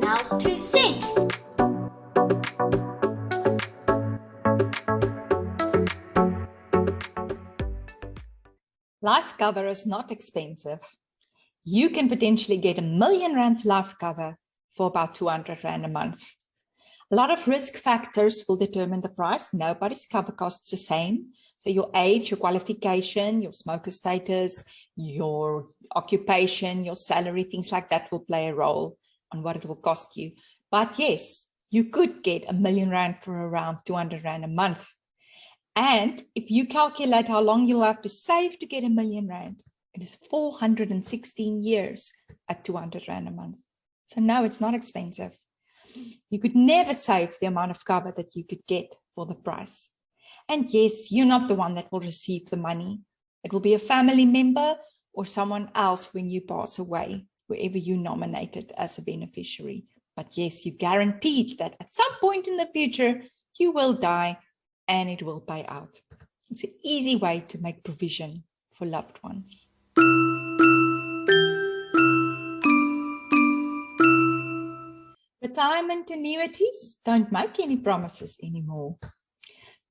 house to sit. Life cover is not expensive. You can potentially get R1,000,000 life cover for about 200 Rand a month. A lot of risk factors will determine the price. Nobody's cover costs the same. So your age, your qualification, your smoker status, your occupation, your salary, things like that will play a role on what it will cost you. But yes, you could get R1,000,000 for around 200 Rand a month. And if you calculate how long you'll have to save to get R1,000,000, it is 416 years at 200 Rand a month. So no, it's not expensive. You could never save the amount of cover that you could get for the price. And yes, you're not the one that will receive the money. It will be a family member or someone else when you pass away, wherever you nominated as a beneficiary. But yes, you're guaranteed that at some point in the future, you will die and it will pay out. It's an easy way to make provision for loved ones. Retirement annuities don't make any promises anymore.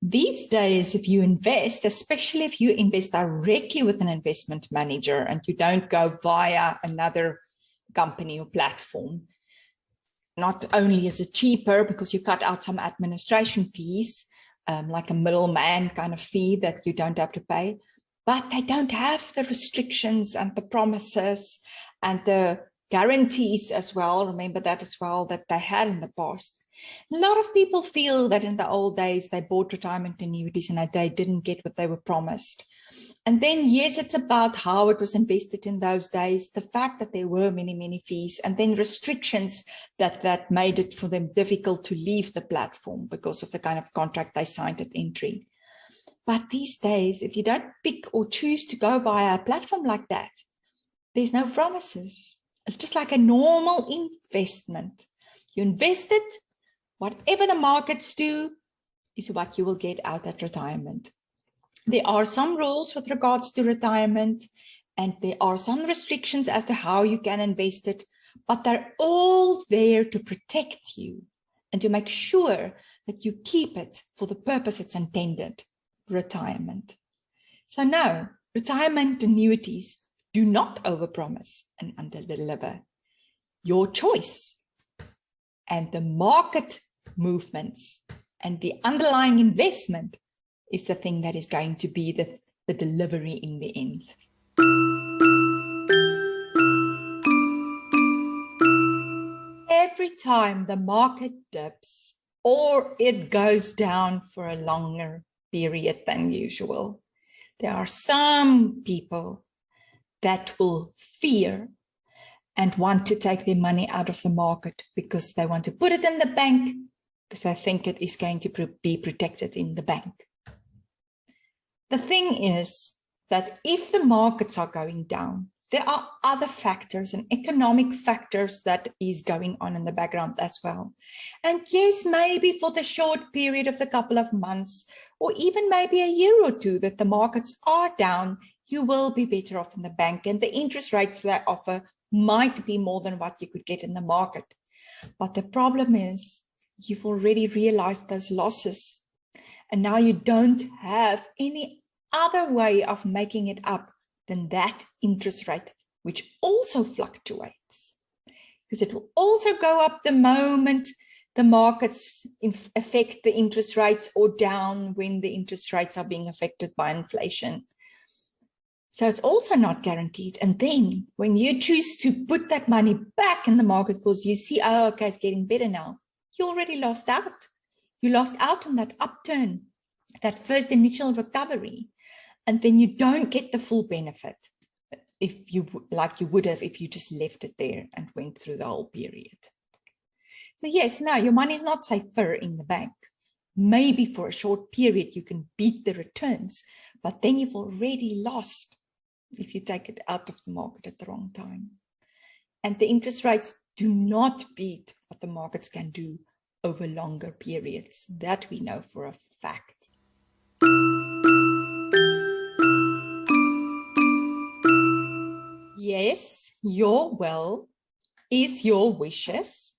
These days, if you invest, especially if you invest directly with an investment manager and you don't go via another company or platform, not only is it cheaper because you cut out some administration fees, like a middleman kind of fee that you don't have to pay, but they don't have the restrictions and the promises and the guarantees as well. Remember that as well, that they had in the past. A lot of people feel that in the old days, they bought retirement annuities and that they didn't get what they were promised. And then, yes, it's about how it was invested in those days, the fact that there were many, many fees, and then restrictions that made it for them difficult to leave the platform because of the kind of contract they signed at entry. But these days, if you don't pick or choose to go via a platform like that, there's no promises. It's just like a normal investment. You invest it, whatever the markets do is what you will get out at retirement. There are some rules with regards to retirement, and there are some restrictions as to how you can invest it, but they're all there to protect you and to make sure that you keep it for the purpose it's intended, retirement. So no, retirement annuities do not overpromise and underdeliver. Your choice and the market movements and the underlying investment is the thing that is going to be the delivery in the end. Every time the market dips or it goes down for a longer period than usual, there are some people that will fear and want to take their money out of the market because they want to put it in the bank because they think it is going to be protected in the bank. The thing is that if the markets are going down, there are other factors and economic factors that is going on in the background as well. And yes, maybe for the short period of the couple of months, or even maybe a year or two that the markets are down, you will be better off in the bank, and the interest rates they offer might be more than what you could get in the market. But the problem is you've already realized those losses, and now you don't have any other way of making it up than that interest rate, which also fluctuates, because it will also go up the moment the markets affect the interest rates, or down when the interest rates are being affected by inflation. So it's also not guaranteed. And then when you choose to put that money back in the market because you see, oh, okay, it's getting better now, you already lost out. You lost out on that upturn, that first initial recovery. And then you don't get the full benefit if you would have if you just left it there and went through the whole period. So yes, no, your money is not safer in the bank. Maybe for a short period you can beat the returns, but then you've already lost if you take it out of the market at the wrong time. And the interest rates do not beat what the markets can do over longer periods. That we know for a fact. Yes, your will is your wishes,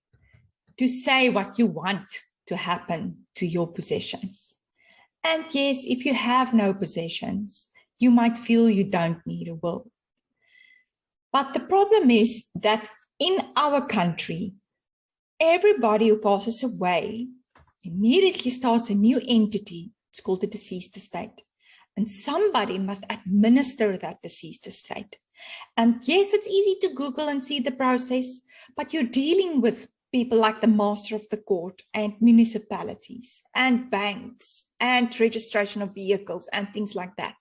to say what you want to happen to your possessions. And yes, if you have no possessions, you might feel you don't need a will. But the problem is that in our country, everybody who passes away immediately starts a new entity. It's called the deceased estate. And somebody must administer that deceased estate. And yes, it's easy to Google and see the process, but you're dealing with people like the master of the court and municipalities and banks and registration of vehicles and things like that.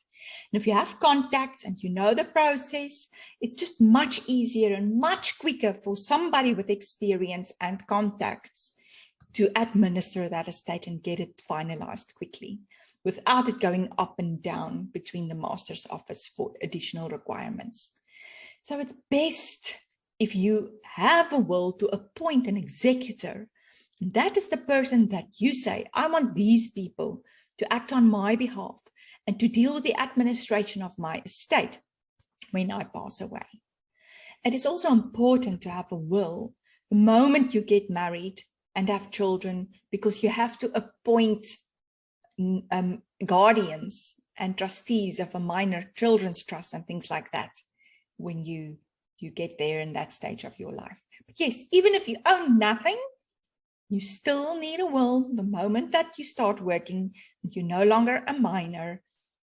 And if you have contacts and you know the process, it's just much easier and much quicker for somebody with experience and contacts to administer that estate and get it finalized quickly without it going up and down between the master's office for additional requirements. So it's best if you have a will to appoint an executor. And that is the person that you say, I want these people to act on my behalf and to deal with the administration of my estate when I pass away. It is also important to have a will the moment you get married and have children, because you have to appoint guardians and trustees of a minor children's trust and things like that when you get there in that stage of your life. But yes, even if you own nothing, you still need a will the moment that you start working. You're no longer a minor,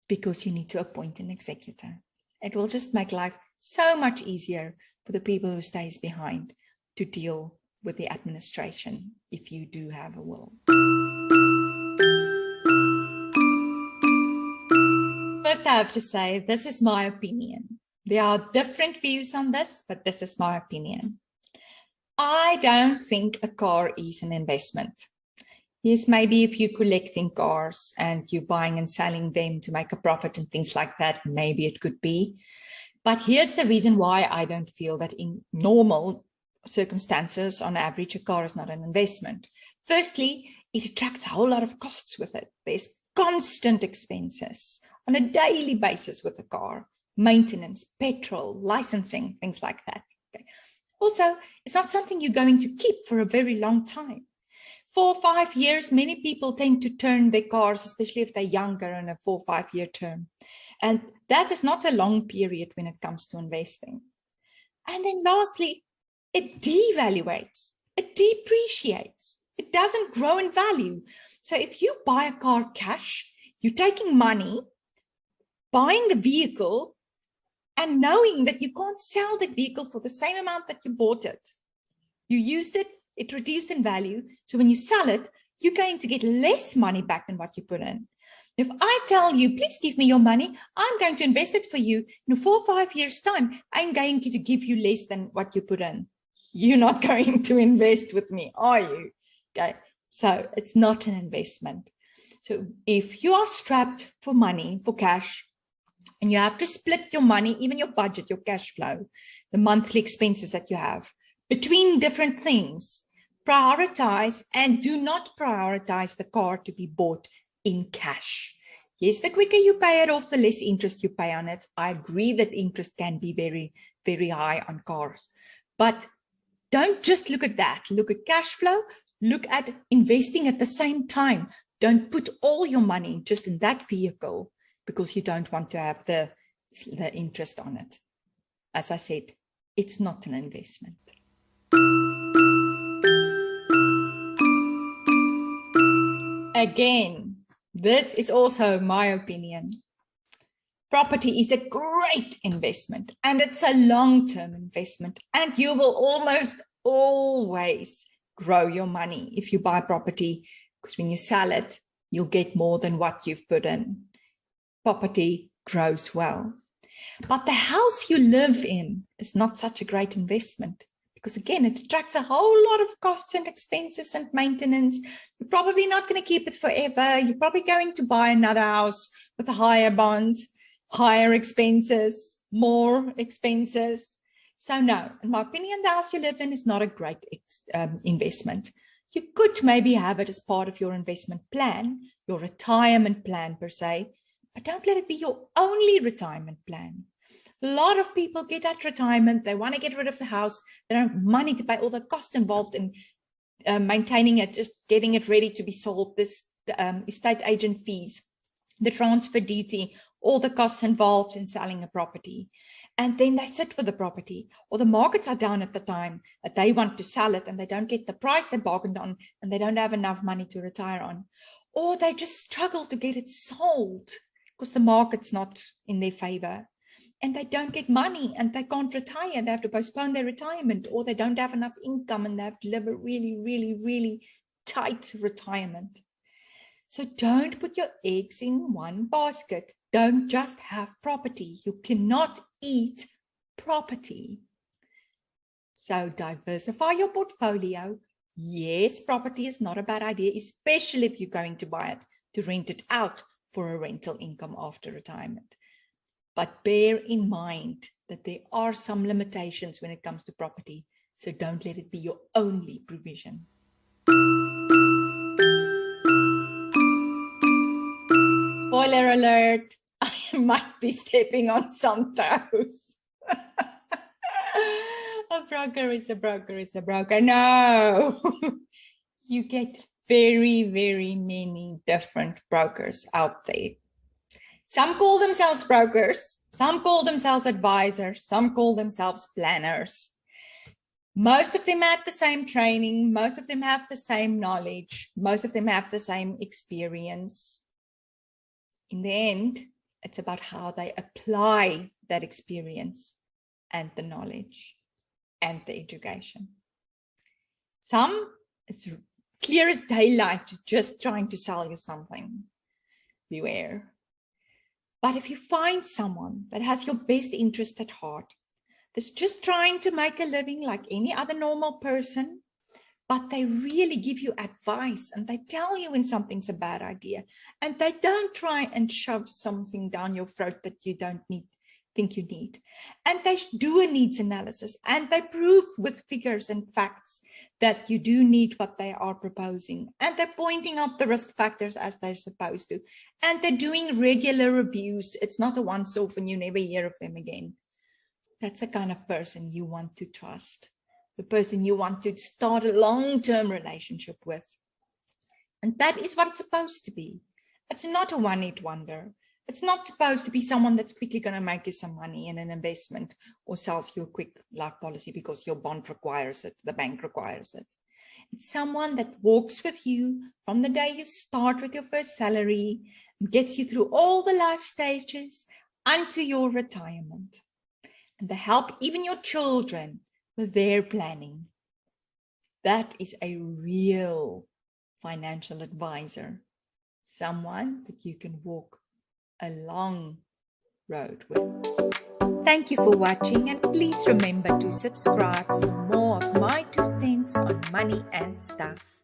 because you need to appoint an executor. It will just make life so much easier for the people who stays behind to deal with the administration if you do have a will. First, I have to say, this is my opinion. There are different views on this, but this is my opinion. I don't think a car is an investment. Yes, maybe if you're collecting cars and you're buying and selling them to make a profit and things like that, maybe it could be. But here's the reason why I don't feel that in normal circumstances, on average, a car is not an investment. Firstly, it attracts a whole lot of costs with it. There's constant expenses on a daily basis with a car, maintenance, petrol, licensing, things like that. Okay. Also, it's not something you're going to keep for a very long time. 4 or 5 years, many people tend to turn their cars, especially if they're younger, in a 4 or 5 year term. And that is not a long period when it comes to investing. And then lastly, it devaluates, it depreciates, it doesn't grow in value. So if you buy a car cash, you're taking money, buying the vehicle, and knowing that you can't sell that vehicle for the same amount that you bought it. You used it, it reduced in value. So when you sell it, you're going to get less money back than what you put in. If I tell you, please give me your money, I'm going to invest it for you. In 4 or 5 years' time, I'm going to give you less than what you put in. You're not going to invest with me, are you? Okay, so it's not an investment. So if you are strapped for money, for cash, and you have to split your money, even your budget, your cash flow, the monthly expenses that you have, between different things, prioritize and do not prioritize the car to be bought in cash. Yes, the quicker you pay it off, the less interest you pay on it. I agree that interest can be very, very high on cars. But don't just look at that. Look at cash flow. Look at investing at the same time. Don't put all your money just in that vehicle because you don't want to have the interest on it. As I said, it's not an investment. Again, this is also my opinion. Property is a great investment and it's a long-term investment, and you will almost always grow your money if you buy property, because when you sell it, you'll get more than what you've put in. Property grows well. But the house you live in is not such a great investment, because again, it attracts a whole lot of costs and expenses and maintenance. You're probably not going to keep it forever. You're probably going to buy another house with a higher bond, higher expenses, more expenses. So no, in my opinion, the house you live in is not a great investment. You could maybe have it as part of your investment plan, your retirement plan per se, but don't let it be your only retirement plan. A lot of people get at retirement, they want to get rid of the house, they don't have money to pay all the costs involved in maintaining it, just getting it ready to be sold, this estate agent fees, the transfer duty, all the costs involved in selling a property. And then they sit with the property, or the markets are down at the time that they want to sell it and they don't get the price they bargained on and they don't have enough money to retire on. Or they just struggle to get it sold because the market's not in their favor. And they don't get money and they can't retire. They have to postpone their retirement, or they don't have enough income and they have to live a really, really, really tight retirement. So don't put your eggs in one basket. Don't just have property. You cannot eat property. So diversify your portfolio. Yes, property is not a bad idea, especially if you're going to buy it to rent it out for a rental income after retirement. But bear in mind that there are some limitations when it comes to property. So don't let it be your only provision. Spoiler alert, I might be stepping on some toes. A broker is a broker is a broker. No, you get very, very many different brokers out there. Some call themselves brokers, some call themselves advisors, some call themselves planners. Most of them have the same training, most of them have the same knowledge, most of them have the same experience. In the end, it's about how they apply that experience and the knowledge and the education. Some, it's clear as daylight, just trying to sell you something. Beware. But if you find someone that has your best interest at heart, that's just trying to make a living like any other normal person, but they really give you advice and they tell you when something's a bad idea, and they don't try and shove something down your throat that you don't think you need. And they do a needs analysis and they prove with figures and facts that you do need what they are proposing. And they're pointing out the risk factors as they're supposed to. And they're doing regular reviews. It's not a once-off and you never hear of them again. That's the kind of person you want to trust. The person you want to start a long-term relationship with. And that is what it's supposed to be. It's not a one-hit wonder. It's not supposed to be someone that's quickly going to make you some money in an investment or sells you a quick life policy because your bond requires it, the bank requires it. It's someone that walks with you from the day you start with your first salary and gets you through all the life stages unto your retirement. And they help even your children with their planning. That is a real financial advisor, someone that you can walk a long road with. Thank you for watching, and please remember to subscribe for more of my 2 cents on money and stuff.